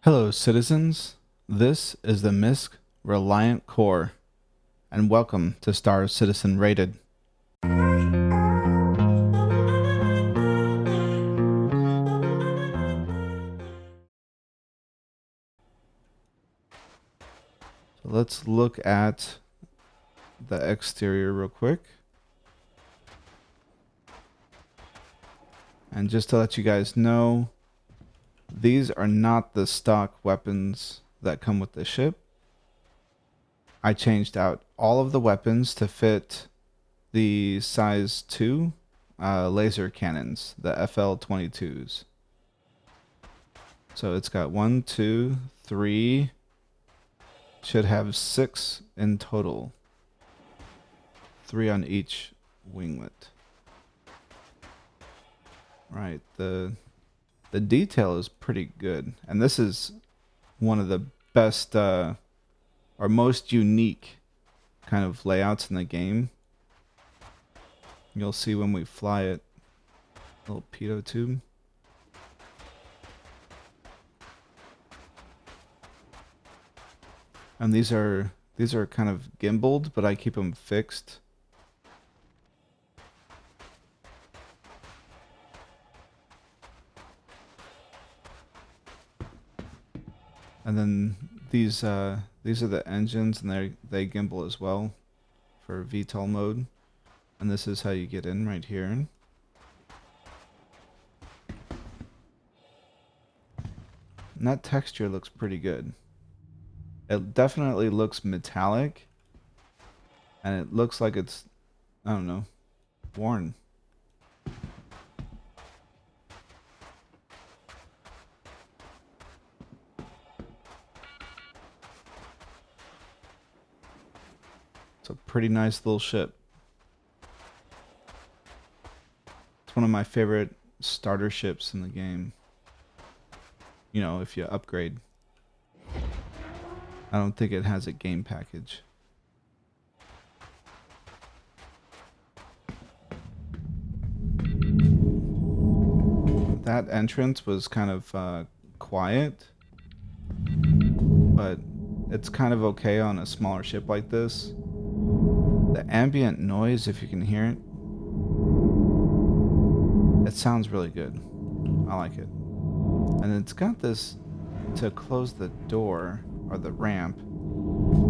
Hello, citizens. This is the MISC Reliant Core, and welcome to Star Citizen Rated. So let's look at the exterior real quick. And just to let you guys know, these are not the stock weapons that come with the ship. I changed out all of the weapons to fit the size 2 laser cannons, the FL-22s. So it's got 1, 2, 3, should have 6 in total. 3 on each winglet. Right, the detail is pretty good. And this is one of the best or most unique kind of layouts in the game. You'll see when we fly it. Little pitot tube. And these are kind of gimbaled, but I keep them fixed. And then these are the engines, and they gimbal as well for VTOL mode. And this is how you get in right here. And that texture looks pretty good. It definitely looks metallic, and it looks like it's, I don't know, worn. It's a pretty nice little ship. It's one of my favorite starter ships in the game. You know, if you upgrade. I don't think it has a game package. That entrance was kind of quiet, but it's kind of okay on a smaller ship like this. The ambient noise, if you can hear it, it sounds really good. I like it. And it's got this to close the door or the ramp,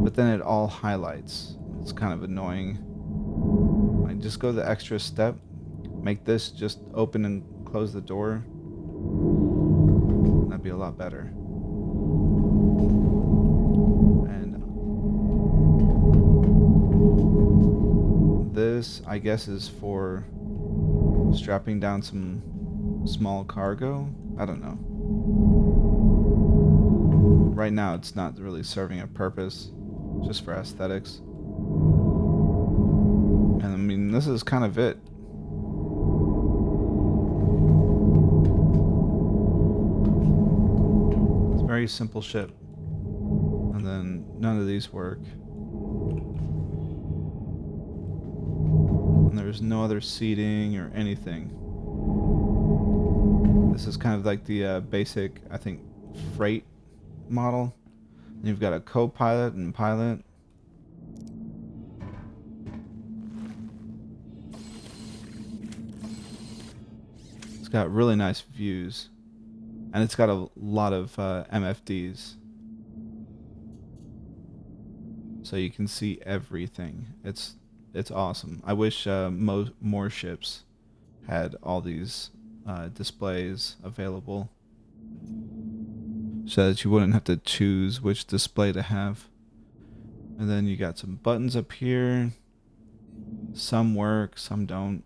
but then it all highlights. It's kind of annoying. Like, just go the extra step, make this just open and close the door. That'd be a lot better. And this, I guess, is for strapping down some small cargo. I don't know. Right now, it's not really serving a purpose, just for aesthetics. And I mean, this is kind of it. It's a very simple ship. And then none of these work. And there's no other seating or anything. This is kind of like the basic, I think, freight model. And you've got a co-pilot and pilot. It's got really nice views. And it's got a lot of MFDs. So you can see everything. It's awesome. I wish more ships had all these displays available, so that you wouldn't have to choose which display to have. And then you got some buttons up here. Some work, some don't.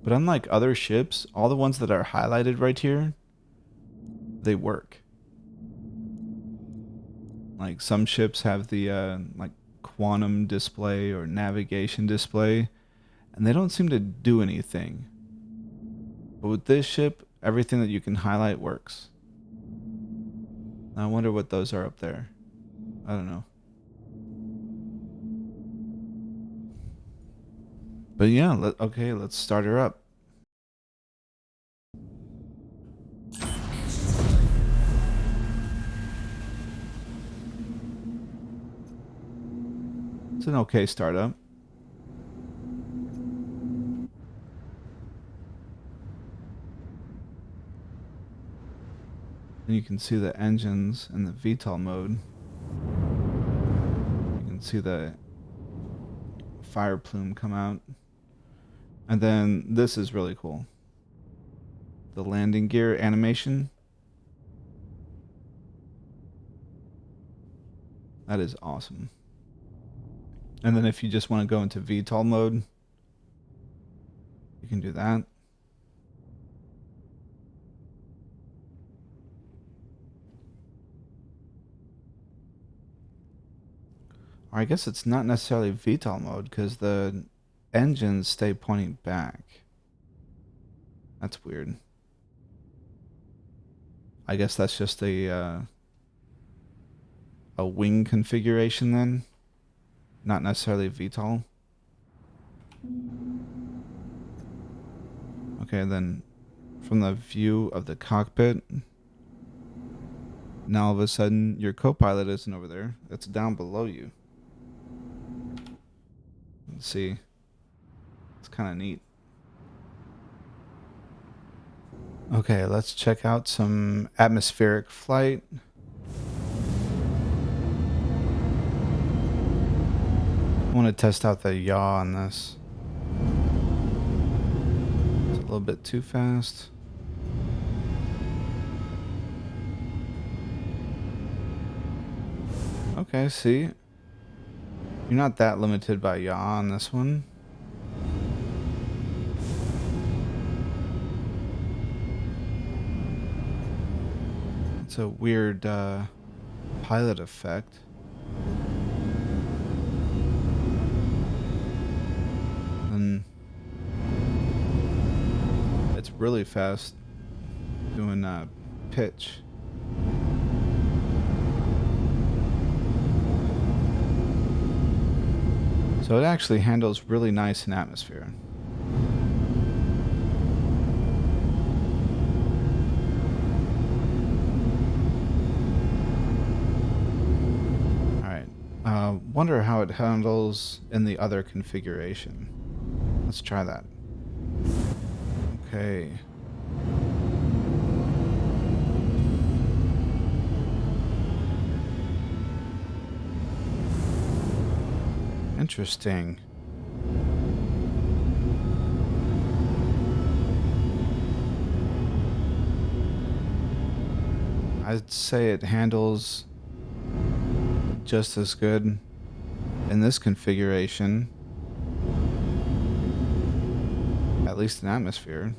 But unlike other ships, all the ones that are highlighted right here, they work. Like, some ships have the like quantum display or navigation display, and they don't seem to do anything. But with this ship, everything that you can highlight works. I wonder what those are up there. I don't know. But yeah, okay, let's start her up. an okay startup. And you can see the engines in the VTOL mode. You can see the fire plume come out. And then this is really cool. The landing gear animation. That is awesome. And then if you just want to go into VTOL mode, you can do that. Or I guess it's not necessarily VTOL mode because the engines stay pointing back. That's weird. I guess that's just a wing configuration then, not necessarily VTOL. Okay, then from the view of the cockpit, now all of a sudden your co-pilot isn't over there. It's down below you. Let's see. It's kind of neat. Okay, let's check out some atmospheric flight. I want to test out the yaw on this. It's a little bit too fast. Okay, see? You're not that limited by yaw on this one. It's a weird pilot effect. And it's really fast doing pitch. So it actually handles really nice in atmosphere. Alright. Wonder how it handles in the other configuration. Let's try that. Okay. Interesting. I'd say it handles just as good in this configuration, at least in atmosphere.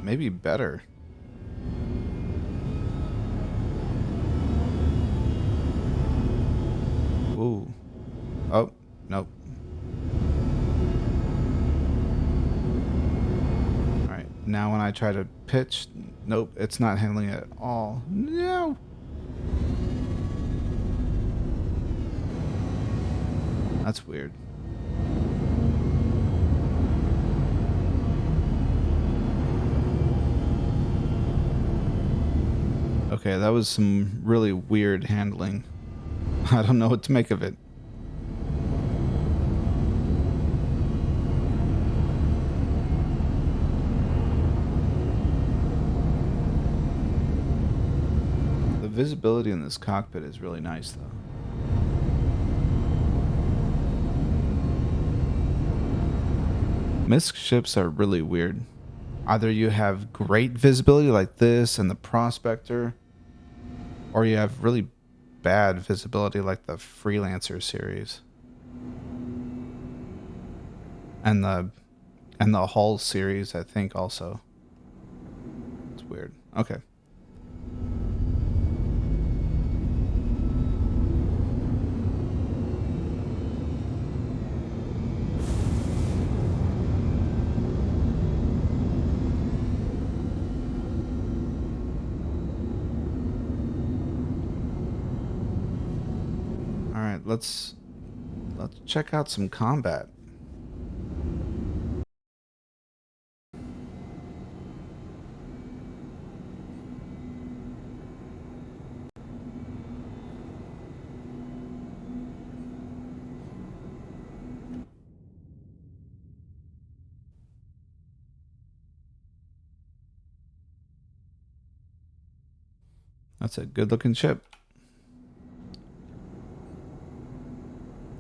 Maybe better. Ooh. Oh, nope. Alright, now when I try to pitch, nope, it's not handling it at all. No! That's weird. Okay, that was some really weird handling. I don't know what to make of it. The visibility in this cockpit is really nice, though. MISC ships are really weird. Either you have great visibility like this and the Prospector, or you have really bad visibility like the Freelancer series. And the Hull series, I think, also. It's weird. Okay. Alright, let's check out some combat. That's a good looking ship.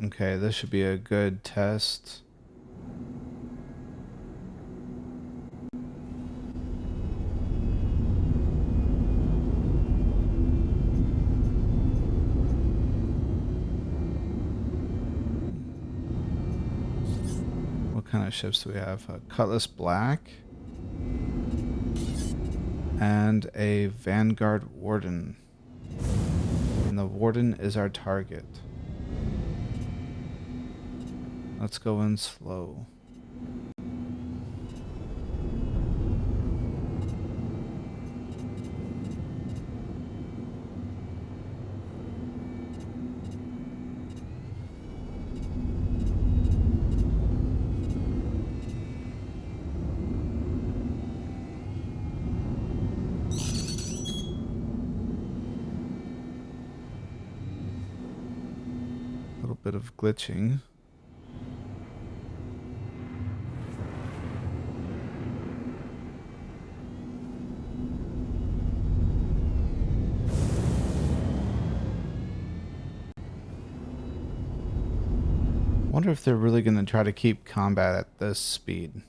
Okay, this should be a good test. What kind of ships do we have? A Cutlass Black and a Vanguard Warden. And the Warden is our target. Let's go in slow. A little bit of glitching. Wonder if they're really going to try to keep combat at this speed.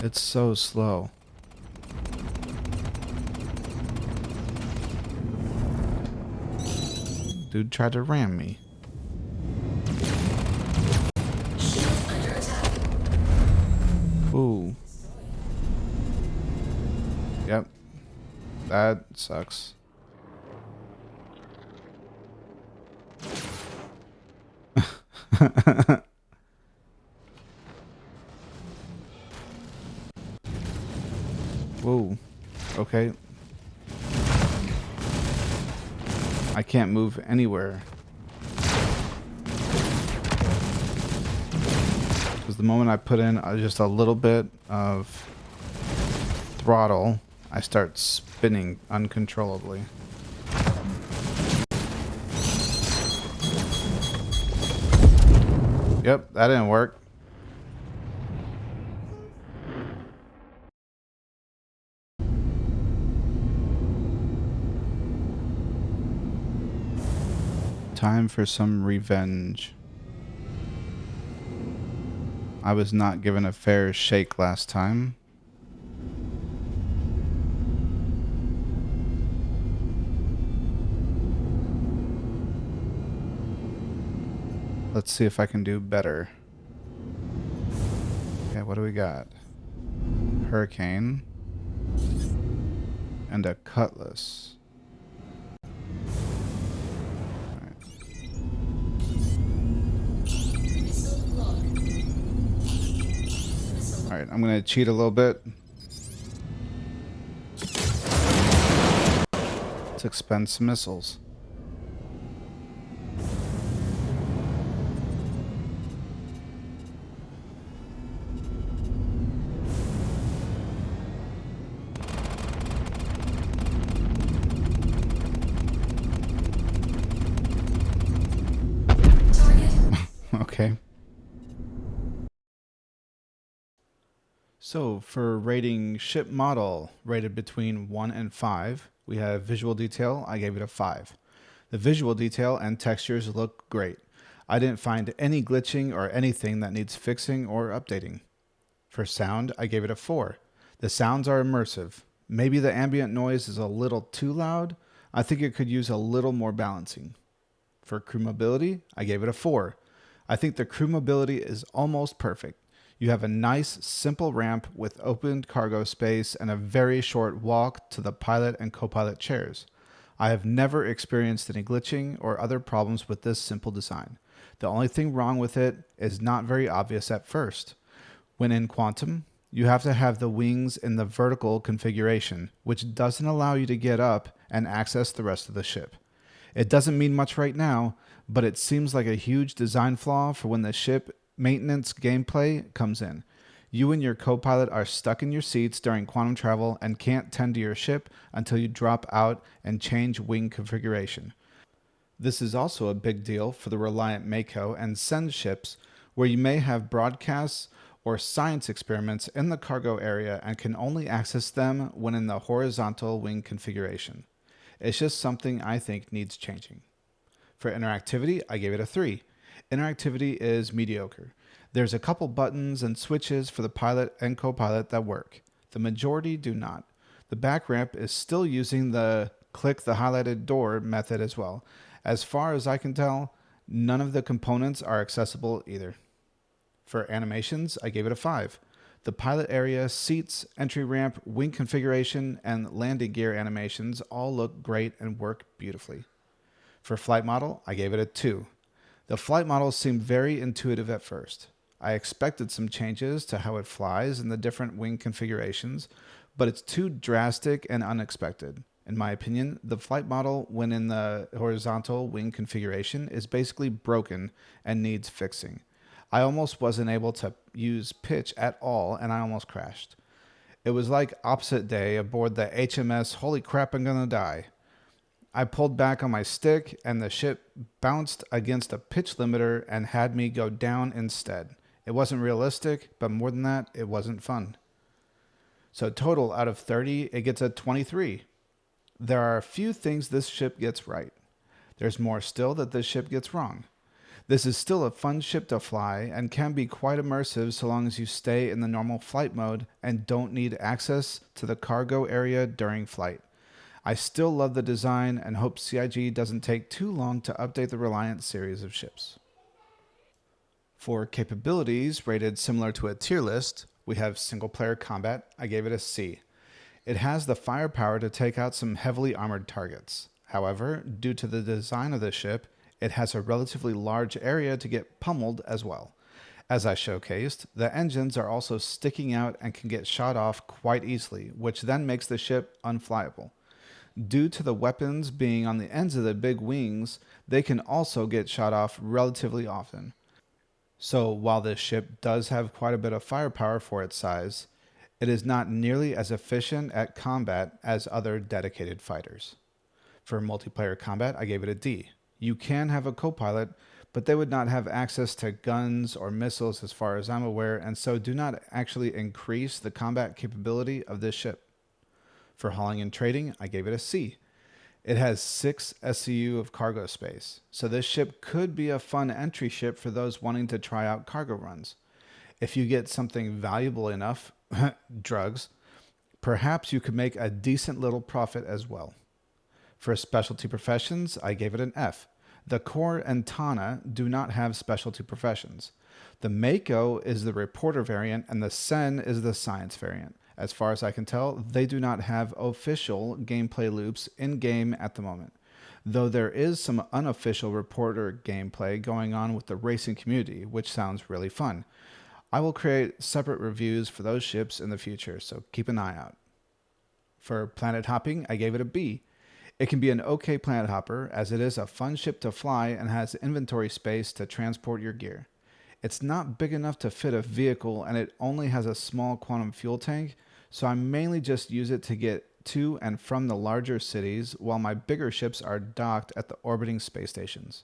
It's so slow. Dude tried to ram me. Ooh. Yep. That sucks. Whoa. Okay. I can't move anywhere. Because the moment I put in just a little bit of throttle, I start spinning uncontrollably. Yep, that didn't work. Time for some revenge. I was not given a fair shake last time. Let's see if I can do better. Okay, what do we got? Hurricane. And a Cutlass. Alright, I'm gonna cheat a little bit. Let's expend some missiles. Okay. So for rating ship model, rated between 1 and 5, we have visual detail. I gave it a 5. The visual detail and textures look great. I didn't find any glitching or anything that needs fixing or updating. For sound, I gave it a 4. The sounds are immersive. Maybe the ambient noise is a little too loud. I think it could use a little more balancing. For crew mobility, I gave it a 4. I think the crew mobility is almost perfect. You have a nice, simple ramp with open cargo space and a very short walk to the pilot and co-pilot chairs. I have never experienced any glitching or other problems with this simple design. The only thing wrong with it is not very obvious at first. When in Quantum, you have to have the wings in the vertical configuration, which doesn't allow you to get up and access the rest of the ship. It doesn't mean much right now, but it seems like a huge design flaw for when the ship maintenance gameplay comes in. You and your co-pilot are stuck in your seats during quantum travel and can't tend to your ship until you drop out and change wing configuration. This is also a big deal for the Reliant Mako and Send ships, where you may have broadcasts or science experiments in the cargo area and can only access them when in the horizontal wing configuration. It's just something I think needs changing. For interactivity, I gave it a 3. Interactivity is mediocre. There's a couple buttons and switches for the pilot and co-pilot that work. The majority do not. The back ramp is still using the click the highlighted door method as well. As far as I can tell, none of the components are accessible either. For animations, I gave it a 5. The pilot area, seats, entry ramp, wing configuration, and landing gear animations all look great and work beautifully. For flight model, I gave it a 2. The flight model seemed very intuitive at first. I expected some changes to how it flies and the different wing configurations, but it's too drastic and unexpected. In my opinion, the flight model, when in the horizontal wing configuration, is basically broken and needs fixing. I almost wasn't able to use pitch at all, and I almost crashed. It was like opposite day aboard the HMS Holy Crap, I'm Gonna Die. I pulled back on my stick, and the ship bounced against a pitch limiter and had me go down instead. It wasn't realistic, but more than that, it wasn't fun. So total out of 30, it gets a 23. There are a few things this ship gets right. There's more still that this ship gets wrong. This is still a fun ship to fly and can be quite immersive so long as you stay in the normal flight mode and don't need access to the cargo area during flight. I still love the design and hope CIG doesn't take too long to update the Reliant series of ships. For capabilities rated similar to a tier list, we have single player combat. I gave it a C. It has the firepower to take out some heavily armored targets. However, due to the design of the ship, it has a relatively large area to get pummeled as well. As I showcased, the engines are also sticking out and can get shot off quite easily, which then makes the ship unflyable. Due to the weapons being on the ends of the big wings, they can also get shot off relatively often. So while this ship does have quite a bit of firepower for its size, it is not nearly as efficient at combat as other dedicated fighters. For multiplayer combat, I gave it a D. You can have a co-pilot, but they would not have access to guns or missiles as far as I'm aware, and so do not actually increase the combat capability of this ship. For hauling and trading, I gave it a C. It has 6 SCU of cargo space, so this ship could be a fun entry ship for those wanting to try out cargo runs. If you get something valuable enough, drugs, perhaps you could make a decent little profit as well. For specialty professions, I gave it an F. The Core and Tana do not have specialty professions. The Mako is the reporter variant and the Sen is the science variant. As far as I can tell, they do not have official gameplay loops in-game at the moment, though there is some unofficial reporter gameplay going on with the racing community, which sounds really fun. I will create separate reviews for those ships in the future, so keep an eye out. For planet hopping, I gave it a B. It can be an okay planet hopper, as it is a fun ship to fly and has inventory space to transport your gear. It's not big enough to fit a vehicle, and it only has a small quantum fuel tank, so I mainly just use it to get to and from the larger cities, while my bigger ships are docked at the orbiting space stations.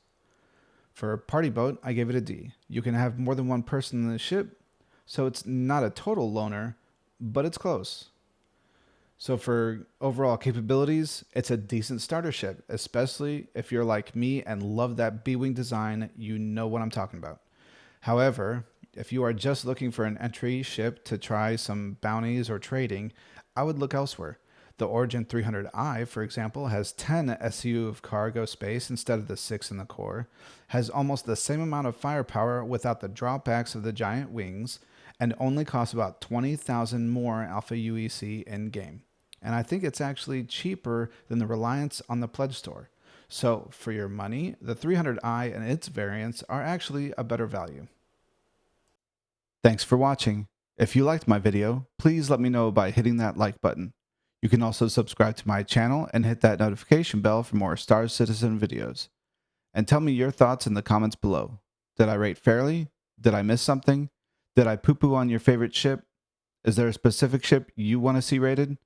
For party boat, I gave it a D. You can have more than one person in the ship, so it's not a total loner, but it's close. So for overall capabilities, it's a decent starter ship, especially if you're like me and love that B-Wing design, you know what I'm talking about. However, if you are just looking for an entry ship to try some bounties or trading, I would look elsewhere. The Origin 300i, for example, has 10 SU of cargo space instead of the 6 in the core, has almost the same amount of firepower without the drawbacks of the giant wings, and only costs about 20,000 more Alpha UEC in-game. And I think it's actually cheaper than the Reliance on the Pledge Store. So for your money, the 300i and its variants are actually a better value. Thanks for watching. If you liked my video, please let me know by hitting that like button. You can also subscribe to my channel and hit that notification bell for more Star Citizen videos. And tell me your thoughts in the comments below. Did I rate fairly? Did I miss something? Did I poo-poo on your favorite ship? Is there a specific ship you want to see rated?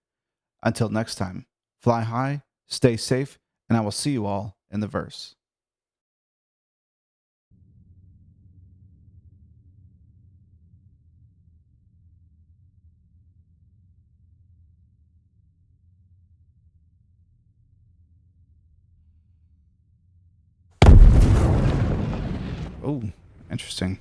Until next time, fly high, stay safe, and I will see you all in the verse. Oh, interesting.